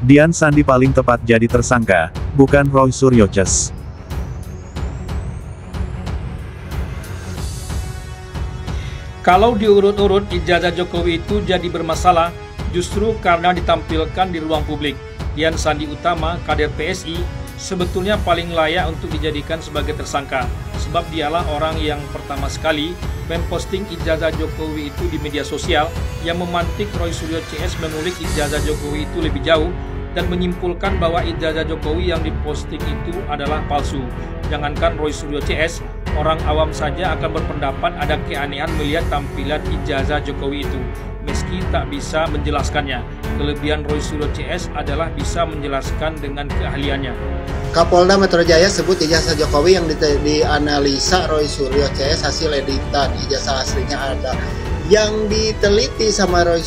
Dian Sandi paling tepat jadi tersangka, bukan Roy Suryo Ces. Kalau diurut-urut ijazah Jokowi itu jadi bermasalah justru karena ditampilkan di ruang publik. Dian Sandi Utama, kader PSI, sebetulnya paling layak untuk dijadikan sebagai tersangka. Sebab dialah orang yang pertama sekali memposting ijazah Jokowi itu di media sosial, yang memantik Roy Suryo CS menulis ijazah Jokowi itu lebih jauh dan menyimpulkan bahwa ijazah Jokowi yang diposting itu adalah palsu. Jangankan Roy Suryo CS, orang awam saja akan berpendapat ada keanehan melihat tampilan ijazah Jokowi itu, meski tak bisa menjelaskannya. Kelebihan Roy Suryo CS adalah bisa menjelaskan dengan keahliannya. Kapolda Metro Jaya sebut ijazah Jokowi yang dianalisa Roy Suryo CS hasil editan, ijazah aslinya ada. Yang diteliti sama Roy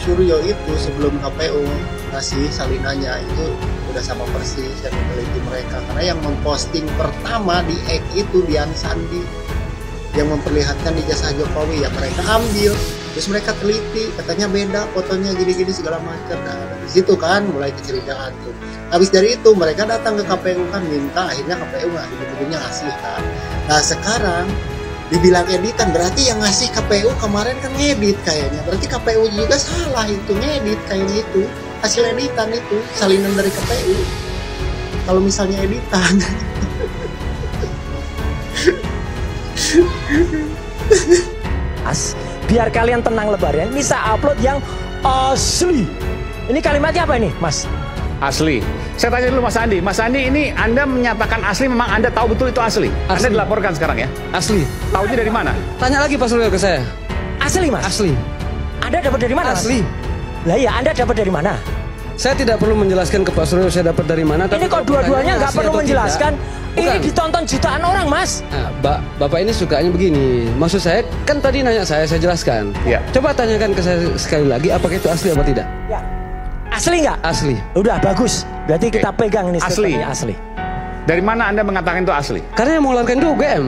Suryo itu sebelum KPU ngasih salinannya itu udah sama persis yang diteliti mereka, karena yang memposting pertama di X itu Dian Sandi yang memperlihatkan ijazah Jokowi yang mereka ambil, terus mereka teliti, katanya beda fotonya gini-gini segala macam. Nah dari situ kan mulai kecurigaan tuh. Habis dari itu mereka datang ke KPU kan minta, akhirnya KPU nggak bukunya ngasih kan. Nah sekarang dibilang editan, berarti yang ngasih KPU kemarin kan ngedit kayaknya, berarti KPU juga salah itu ngedit kayaknya, itu hasil editan itu salinan dari KPU kalau misalnya editan. Biar kalian tenang lebaran bisa upload yang asli. Ini kalimatnya apa ini Mas? Asli. Saya tanya dulu Mas Andi. Mas Andi, ini Anda menyatakan asli, memang Anda tahu betul itu asli? Anda dilaporkan sekarang ya? Asli. Tahunya dari mana? Tanya lagi Pak Suryo ke saya. Asli Mas? Asli. Anda dapat dari mana? Asli. Lah iya, Anda dapat dari mana? Saya tidak perlu menjelaskan ke Pak Suryo saya dapat dari mana. Ini kok dua-duanya nggak perlu menjelaskan? Ini ditonton jutaan orang Mas. Nah, Bapak ini sukanya begini. Maksud saya kan tadi nanya saya jelaskan. Ya. Coba tanyakan ke saya sekali lagi, apakah itu asli apa tidak? Ya. Asli nggak? Asli. Udah bagus. Berarti kita pegang ini asli. Asli. Dari mana Anda mengatakan itu asli? Karena yang mengeluarkan itu UGM.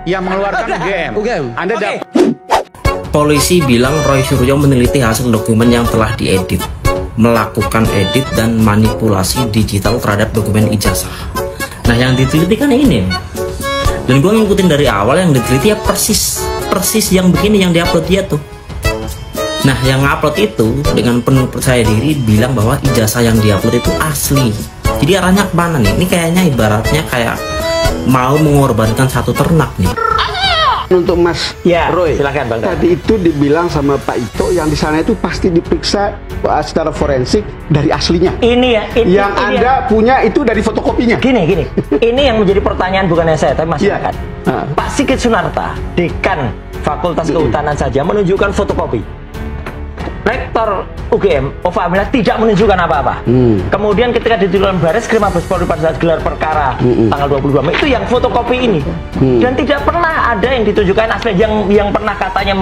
Yang mengeluarkan UGM. UGM. Anda dapat. Polisi bilang Roy Suryo meneliti hasil dokumen yang telah diedit, melakukan edit dan manipulasi digital terhadap dokumen ijazah. Nah yang diteliti kan ini, dan gue ngikutin dari awal, yang diteliti ya persis yang begini yang diupload dia tuh. Nah yang ngupload itu dengan penuh percaya diri bilang bahwa ijazah yang diupload itu asli. Jadi arahnya kemana nih? Ini kayaknya ibaratnya kayak mau mengorbankan satu ternak nih. Untuk Mas Roy, silakan Bang. Tadi itu dibilang sama Pak Ito yang di sana itu pasti diperiksa secara forensik dari aslinya. Ini ya, yang Anda punya itu dari fotokopinya. Gini. Ini yang menjadi pertanyaan bukan saya, tapi masyarakat. Pak Sigit Sunarta, dekan Fakultas Kehutanan saja menunjukkan fotokopi. Rektor UGM, Ova Amila tidak menunjukkan apa-apa. Kemudian ketika dituliskan Baris Krim Mabes Polri pada saat gelar perkara tanggal 22 Mei itu yang fotokopi ini. Dan tidak pernah ada yang ditunjukkan asli. Yang pernah katanya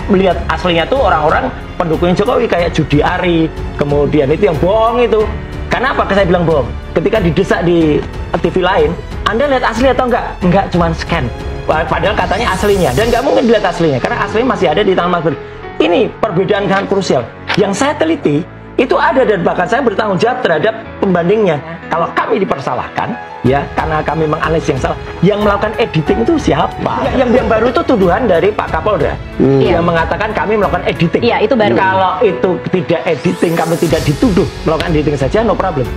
melihat aslinya tuh orang-orang pendukung Jokowi kayak Judi Ari. Kemudian itu yang bohong itu. Karena apa saya bilang bohong? Ketika didesak di TV lain, Anda lihat asli atau enggak? Enggak, cuma scan. Padahal katanya aslinya. Dan nggak mungkin dilihat aslinya karena aslinya masih ada di tangan Mas Budi. Ini perbedaan sangat krusial. Yang saya teliti itu ada, dan bahkan saya bertanggung jawab terhadap pembandingnya. Kalau kami dipersalahkan, ya karena kami menganalisis yang salah, yang melakukan editing itu siapa? Yang baru itu tuduhan dari Pak Kapolda yang mengatakan kami melakukan editing. Iya, itu baru. Kalau itu tidak editing, kami tidak dituduh melakukan editing saja, no problem.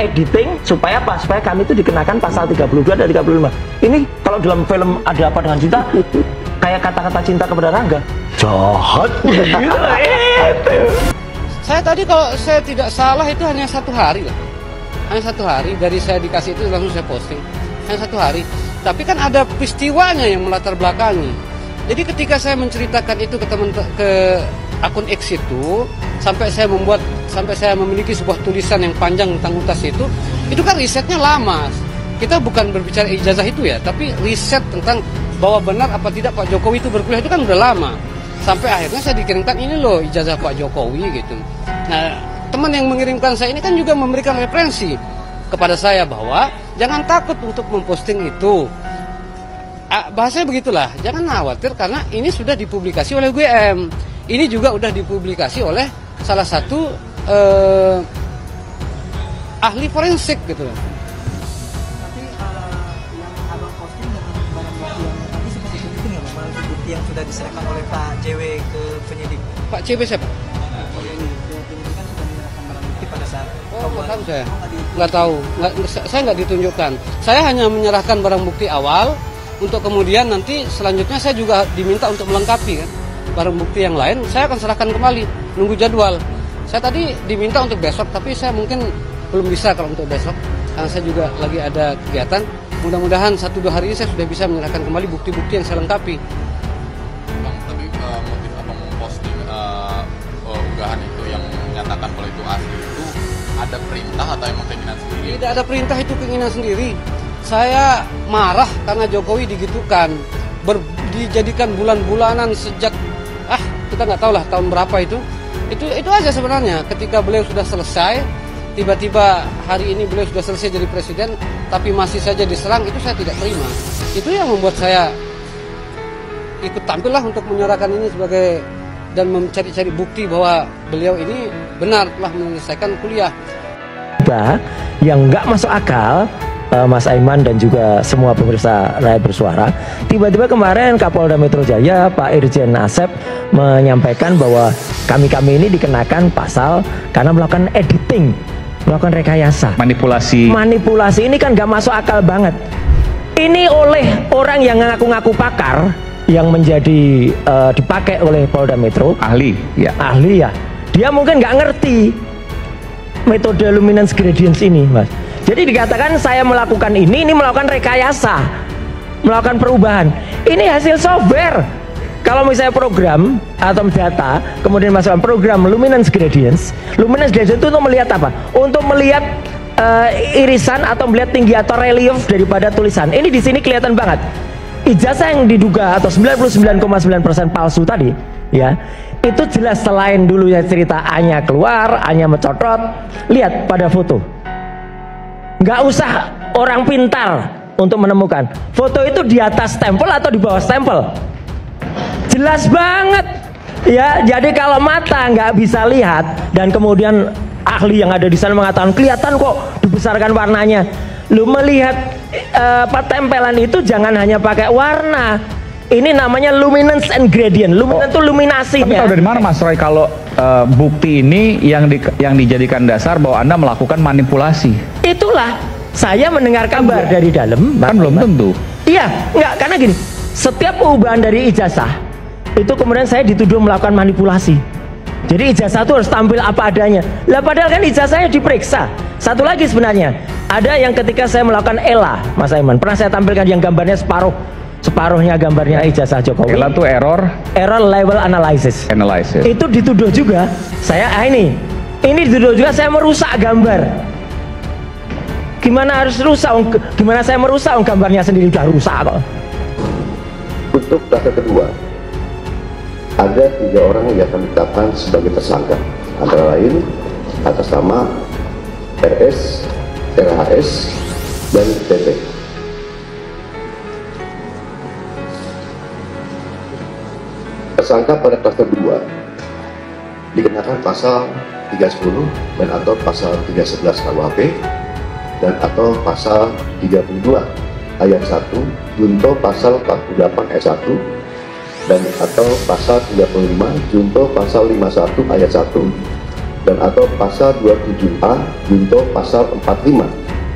Editing supaya apa? Supaya kami itu dikenakan pasal 32 dan 35. Ini kalau dalam film Ada Apa Dengan Cinta, kayak kata-kata cinta kepada Rangga, jahat. Saya tadi kalau saya tidak salah itu hanya 1 hari lah. Hanya 1 hari dari saya dikasih itu langsung saya posting. Hanya 1 hari. Tapi kan ada peristiwanya yang melatar belakangi. Jadi ketika saya menceritakan itu ke akun X itu, sampai saya memiliki sebuah tulisan yang panjang tentang UTAS itu kan risetnya lama. Kita bukan berbicara ijazah itu ya, tapi riset tentang bahwa benar apa tidak Pak Jokowi itu berkuliah itu kan udah lama. Sampai akhirnya saya dikirimkan ini loh ijazah Pak Jokowi gitu. Nah teman yang mengirimkan saya ini kan juga memberikan referensi kepada saya bahwa jangan takut untuk memposting itu. Bahasanya begitulah, jangan khawatir karena ini sudah dipublikasi oleh UGM. Ini juga sudah dipublikasi oleh salah satu ahli forensik gitu. Tapi yang abang posting dengan barang bukti yang tadi seperti itu nggak, barang bukti yang sudah diserahkan oleh Pak JW ke penyidik? Pak JW siapa? Penyidikan sudah menyerahkan barang bukti pada saat. Oh, nggak tahu saya. Nggak tahu. Saya nggak ditunjukkan. Saya hanya menyerahkan barang bukti awal. Untuk kemudian nanti selanjutnya saya juga diminta untuk melengkapi kan barang bukti yang lain, saya akan serahkan kembali, nunggu jadwal. Saya tadi diminta untuk besok, tapi saya mungkin belum bisa kalau untuk besok, karena saya juga lagi ada kegiatan. Mudah-mudahan 1-2 hari ini saya sudah bisa menyerahkan kembali bukti-bukti yang saya lengkapi. Bang, tapi motif abang memposting unggahan itu yang menyatakan kalau itu asli itu ada perintah atau emang keinginan sendiri? Tidak ada perintah, itu keinginan sendiri. Saya marah karena Jokowi digitukan, dijadikan bulan-bulanan sejak kita nggak tahu lah tahun berapa itu aja sebenarnya. Ketika beliau sudah selesai, tiba-tiba hari ini beliau sudah selesai jadi presiden, tapi masih saja diserang, itu saya tidak terima. Itu yang membuat saya ikut tampil lah untuk menyuarakan ini sebagai dan mencari-cari bukti bahwa beliau ini benar telah menyelesaikan kuliah. Yang nggak masuk akal, Mas Aiman dan juga semua pemirsa Rakyat Bersuara, tiba-tiba kemarin Kapolda Metro Jaya Pak Irjen Asep menyampaikan bahwa kami ini dikenakan pasal karena melakukan editing, melakukan rekayasa, manipulasi. Ini kan nggak masuk akal banget. Ini oleh orang yang ngaku-ngaku pakar, yang menjadi dipakai oleh Polda Metro, ahli ya, dia mungkin nggak ngerti metode luminance gradients ini, Mas. Jadi dikatakan saya melakukan ini melakukan rekayasa, melakukan perubahan. Ini hasil software. Kalau misalnya program atau data, kemudian masukkan program luminance gradients itu untuk melihat apa? Untuk melihat irisan atau melihat tinggi atau relief daripada tulisan. Ini di sini kelihatan banget. Ijazah yang diduga atau 99,9% palsu tadi, ya, itu jelas. Selain dulunya cerita A-nya keluar, A-nya mencotot, lihat pada foto. Nggak usah orang pintar untuk menemukan foto itu di atas stempel atau di bawah stempel, jelas banget ya. Jadi kalau mata nggak bisa lihat dan kemudian ahli yang ada di sana mengatakan kelihatan kok dibesarkan warnanya, lu melihat tempelan itu jangan hanya pakai warna. Ini namanya luminance and gradient. Luminance itu luminasinya. Tapi tahu dari mana Mas Roy kalau bukti ini yang dijadikan dasar bahwa Anda melakukan manipulasi? Itulah saya mendengar kabar dari dalam. Kan belum tentu. Iya, enggak, karena gini, setiap perubahan dari ijazah itu kemudian saya dituduh melakukan manipulasi. Jadi ijazah itu harus tampil apa adanya. Lah padahal kan ijazahnya diperiksa. Satu lagi sebenarnya, ada yang ketika saya melakukan ELA, Mas Aiman, pernah saya tampilkan yang gambarnya separuhnya gambarnya ijazah Jokowi. ELA itu error level analysis. Itu dituduh juga saya ini dituduh juga saya merusak gambar. Gimana harus rusak? Gimana saya merusak? Gambarnya sendiri sudah rusak kok. Untuk data kedua, ada 3 orang yang akan ditetapkan sebagai tersangka, antara lain atas nama RS, RHS, dan TP. Tersangka pada klaster 2 dikenakan pasal 310 dan atau pasal 311 KUHP dan atau pasal 32 ayat 1 junto pasal 48 ayat 1 dan atau pasal 35 junto pasal 51 ayat 1 dan atau pasal 27A junto pasal 45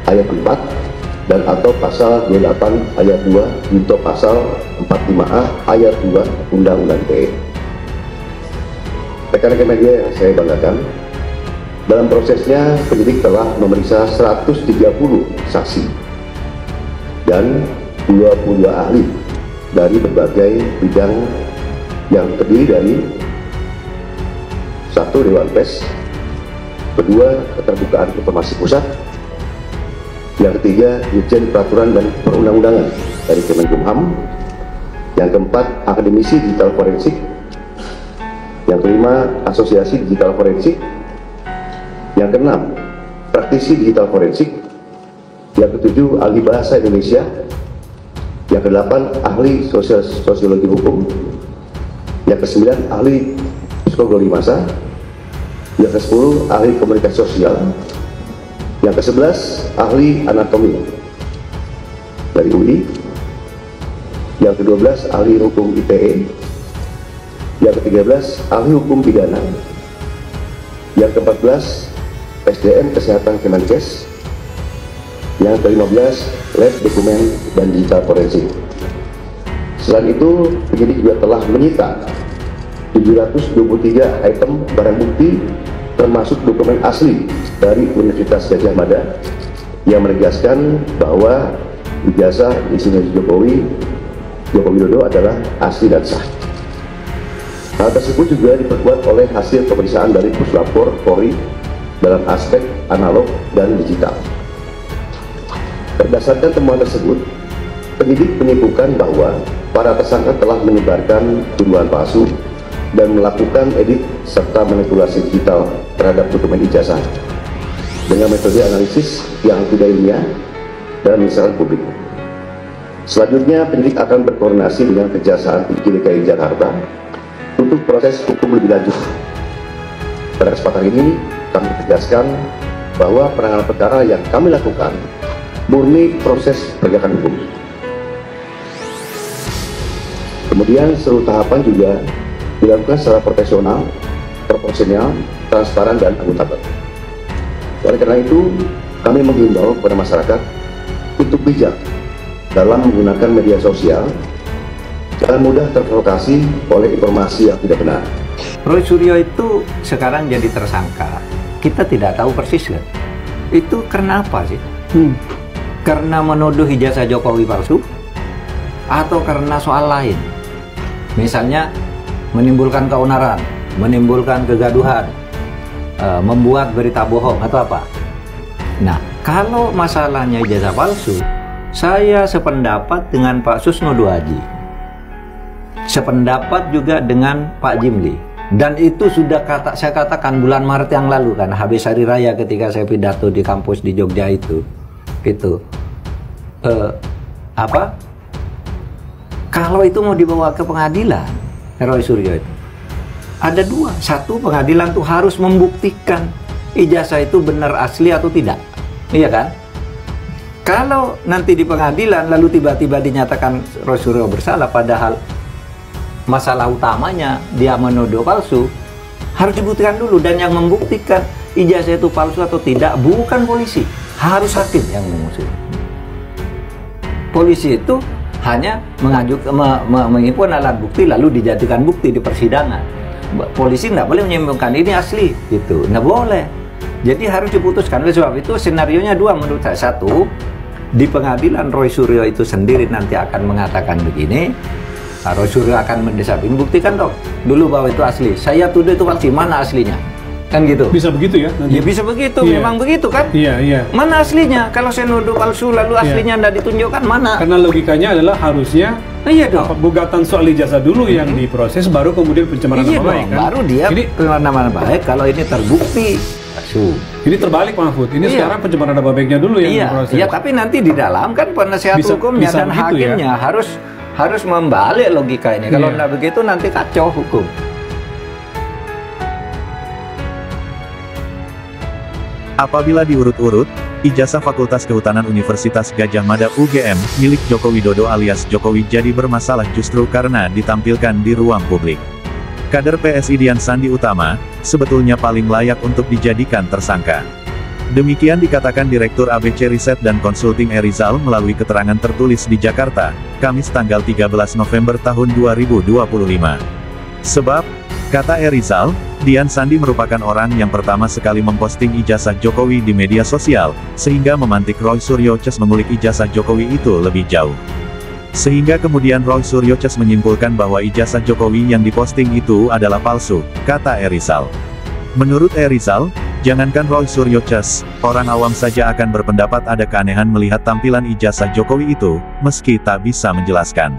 ayat 4 dan atau pasal 28 ayat 2 junto pasal 45A ayat 2 Undang-Undang ITE. Rekan-rekan media yang saya banggakan, dalam prosesnya penyidik telah memeriksa 130 saksi dan 22 ahli dari berbagai bidang yang terdiri dari 1. Dewan Pers, 2. Keterbukaan Informasi Pusat, yang ketiga Dirjen Peraturan dan Perundang-undangan dari Kemenkumham, yang keempat Akademisi Digital Forensik, yang kelima Asosiasi Digital Forensik, yang keenam praktisi digital forensik, yang ketujuh ahli bahasa Indonesia, yang kedelapan ahli sosiologi hukum, yang kesembilan ahli psikologi massa, yang ke-10 ahli komunikasi sosial, Yang ke-11, ahli anatomi dari UI. Yang ke-12, ahli hukum ITE. Yang ke-13, ahli hukum pidana. Yang ke-14, SDM Kesehatan Kemenkes. Yang ke-15, lab dokumen dan digital forensik. Selain itu, penyidik juga telah menyita 723 item barang bukti termasuk dokumen asli dari Universitas Gadjah Mada yang menegaskan bahwa ijazah Insinyur Joko Widodo adalah asli dan sah. Hal tersebut juga diperkuat oleh hasil pemeriksaan dari Puslapor Polri dalam aspek analog dan digital. Berdasarkan temuan tersebut, penyidik menyimpulkan bahwa para tersangka telah menyebarkan tuduhan palsu dan melakukan edit serta manipulasi digital terhadap dokumen ijazah dengan metode analisis yang tidak ilmiah dan menyesalkan publik. Selanjutnya, penyidik akan berkoordinasi dengan Kejaksaan Tinggi DKI Jakarta untuk proses hukum lebih lanjut. Pada kesempatan ini, kami tegaskan bahwa penanganan perkara yang kami lakukan murni proses penegakan hukum. Kemudian seluruh tahapan juga dilakukan secara profesional, proporsional, transparan, dan akuntabel. Oleh karena itu, kami menghimbau kepada masyarakat untuk bijak dalam menggunakan media sosial, jangan mudah terprovokasi oleh informasi yang tidak benar. Roy Suryo itu sekarang jadi tersangka. Kita tidak tahu persis kan? Itu karena apa sih? Karena menuduh ijazah Jokowi palsu? Atau karena soal lain? Misalnya menimbulkan keonaran, menimbulkan kegaduhan, membuat berita bohong atau apa. Nah, kalau masalahnya ijazah palsu, saya sependapat dengan Pak Susno Duaji, sependapat juga dengan Pak Jimli, dan itu sudah saya katakan bulan Maret yang lalu kan, habis hari raya ketika saya pidato di kampus di Jogja itu kalau itu mau dibawa ke pengadilan, Roy Suryo itu ada dua. Satu, pengadilan tuh harus membuktikan ijazah itu benar asli atau tidak, iya kan? Kalau nanti di pengadilan lalu tiba-tiba dinyatakan Roy Suryo bersalah, padahal masalah utamanya dia menuduh palsu, harus dibuktikan dulu. Dan yang membuktikan ijazah itu palsu atau tidak bukan polisi, harus hakim yang mengusut. Polisi itu hanya mengimpun alat bukti lalu dijadikan bukti di persidangan. Polisi nggak boleh menyimpulkan ini asli, gitu, nggak boleh. Jadi harus diputuskan. Oleh sebab itu senarionya dua menurut saya. Satu, di pengadilan Roy Suryo itu sendiri nanti akan mengatakan begini, Roy Suryo akan mendesak, ini buktikan dong dulu bahwa itu asli, saya tuduh itu palsu, mana aslinya? Kan gitu. Bisa begitu ya? Nanti. Ya bisa begitu, memang begitu kan? Iya. Mana aslinya? Kalau saya nuduh palsu lalu aslinya tidak ditunjukkan, mana? Karena logikanya adalah harusnya gugatan soal ijazah dulu yang diproses, baru kemudian pencemaran nama baik kan? Baru dia pencemaran nama baik kalau ini terbukti palsu. Ini terbalik Mahfud, ini sekarang pencemaran nama baiknya dulu yang diproses. Iya, tapi nanti di dalam kan penasehat hukumnya dan hakimnya harus membalik logika ini. Kalau tidak begitu nanti kacau hukum. Apabila diurut-urut, ijazah Fakultas Kehutanan Universitas Gadjah Mada UGM milik Joko Widodo alias Jokowi jadi bermasalah justru karena ditampilkan di ruang publik. Kader PSI Dian Sandi Utama sebetulnya paling layak untuk dijadikan tersangka. Demikian dikatakan Direktur ABC Riset dan Konsulting Erizal melalui keterangan tertulis di Jakarta, Kamis tanggal 13 November tahun 2025. Sebab, kata Erizal, Dian Sandi merupakan orang yang pertama sekali memposting ijazah Jokowi di media sosial, sehingga memantik Roy Suryo Ces mengulik ijazah Jokowi itu lebih jauh. Sehingga kemudian Roy Suryo Ces menyimpulkan bahwa ijazah Jokowi yang diposting itu adalah palsu, kata Erizal. Menurut Erizal, jangankan Roy Suryo Ces, orang awam saja akan berpendapat ada keanehan melihat tampilan ijazah Jokowi itu, meski tak bisa menjelaskan.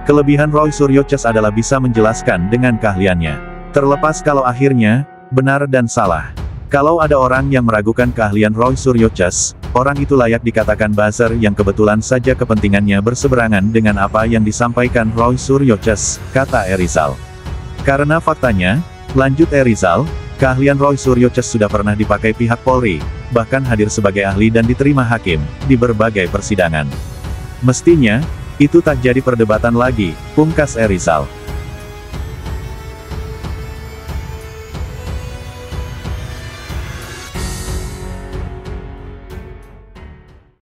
Kelebihan Roy Suryo Ces adalah bisa menjelaskan dengan keahliannya. Terlepas kalau akhirnya, benar dan salah. Kalau ada orang yang meragukan keahlian Roy Suryo Ces, orang itu layak dikatakan buzzer yang kebetulan saja kepentingannya berseberangan dengan apa yang disampaikan Roy Suryo Ces, kata Erizal. Karena faktanya, lanjut Erizal, keahlian Roy Suryo Ces sudah pernah dipakai pihak Polri, bahkan hadir sebagai ahli dan diterima hakim di berbagai persidangan. Mestinya, itu tak jadi perdebatan lagi, pungkas Rizal.